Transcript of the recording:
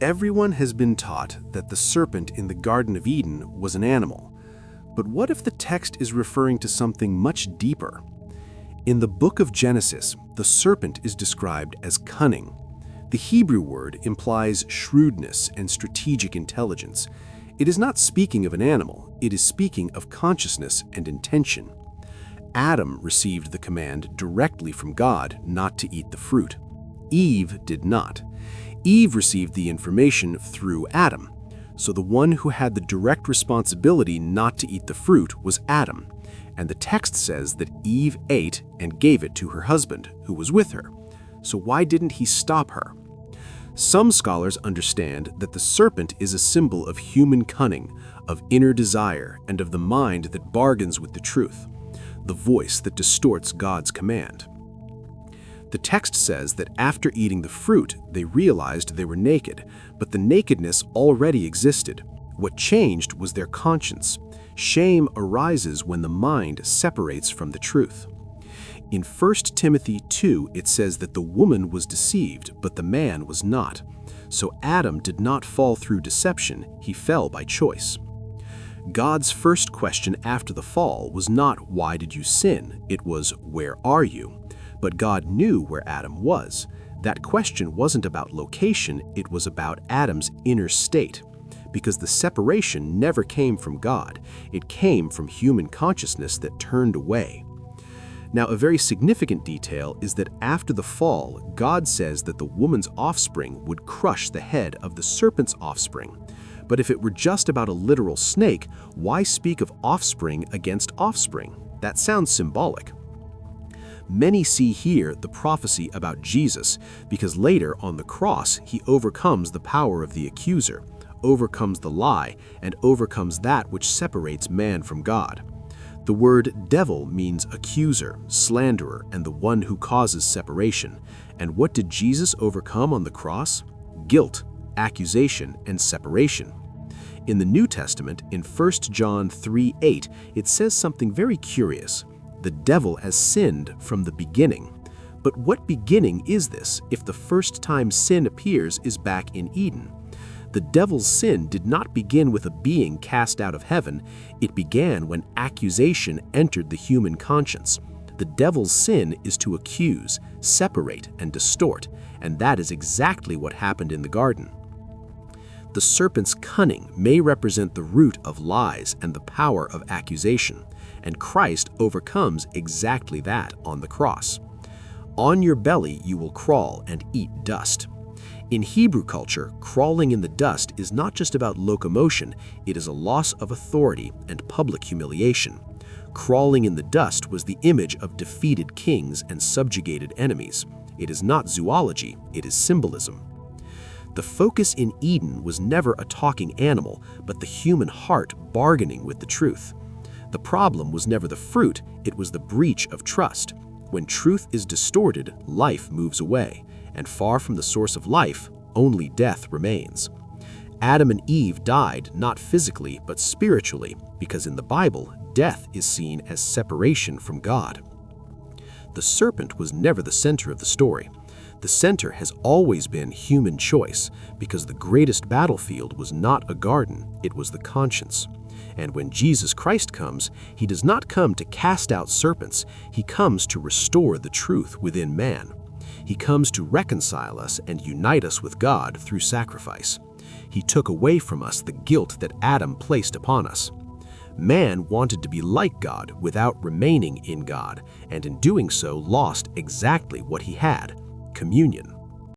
Everyone has been taught that the serpent in the Garden of Eden was an animal. But what if the text is referring to something much deeper? In the book of Genesis, the serpent is described as cunning. The Hebrew word implies shrewdness and strategic intelligence. It is not speaking of an animal, it is speaking of consciousness and intention. Adam received the command directly from God not to eat the fruit. Eve did not. Eve received the information through Adam. So the one who had the direct responsibility not to eat the fruit was Adam. And the text says that Eve ate and gave it to her husband, who was with her. So why didn't he stop her? Some scholars understand that the serpent is a symbol of human cunning, of inner desire, and of the mind that bargains with the truth, the voice that distorts God's command. The text says that after eating the fruit, they realized they were naked, but the nakedness already existed. What changed was their conscience. Shame arises when the mind separates from the truth. In 1 Timothy 2, it says that the woman was deceived, but the man was not. So Adam did not fall through deception, he fell by choice. God's first question after the fall was not, "Why did you sin?" It was, "Where are you?" But God knew where Adam was. That question wasn't about location, it was about Adam's inner state. Because the separation never came from God, it came from human consciousness that turned away. Now, a very significant detail is that after the fall, God says that the woman's offspring would crush the head of the serpent's offspring. But if it were just about a literal snake, why speak of offspring against offspring? That sounds symbolic. Many see here the prophecy about Jesus, because later on the cross, he overcomes the power of the accuser, overcomes the lie, and overcomes that which separates man from God. The word devil means accuser, slanderer, and the one who causes separation. And what did Jesus overcome on the cross? Guilt, accusation, and separation. In the New Testament, in 1 John 3:8, it says something very curious. The devil has sinned from the beginning. But what beginning is this if the first time sin appears is back in Eden? The devil's sin did not begin with a being cast out of heaven. It began when accusation entered the human conscience. The devil's sin is to accuse, separate, and distort, and that is exactly what happened in the garden. The serpent's cunning may represent the root of lies and the power of accusation, and Christ overcomes exactly that on the cross. On your belly you will crawl and eat dust. In Hebrew culture, crawling in the dust is not just about locomotion, it is a loss of authority and public humiliation. Crawling in the dust was the image of defeated kings and subjugated enemies. It is not zoology, it is symbolism. The focus in Eden was never a talking animal, but the human heart bargaining with the truth. The problem was never the fruit, it was the breach of trust. When truth is distorted, life moves away, and far from the source of life, only death remains. Adam and Eve died not physically, but spiritually, because in the Bible, death is seen as separation from God. The serpent was never the center of the story. The center has always been human choice, because the greatest battlefield was not a garden, it was the conscience. And when Jesus Christ comes, he does not come to cast out serpents, he comes to restore the truth within man. He comes to reconcile us and unite us with God through sacrifice. He took away from us the guilt that Adam placed upon us. Man wanted to be like God without remaining in God, and in doing so lost exactly what he had: communion.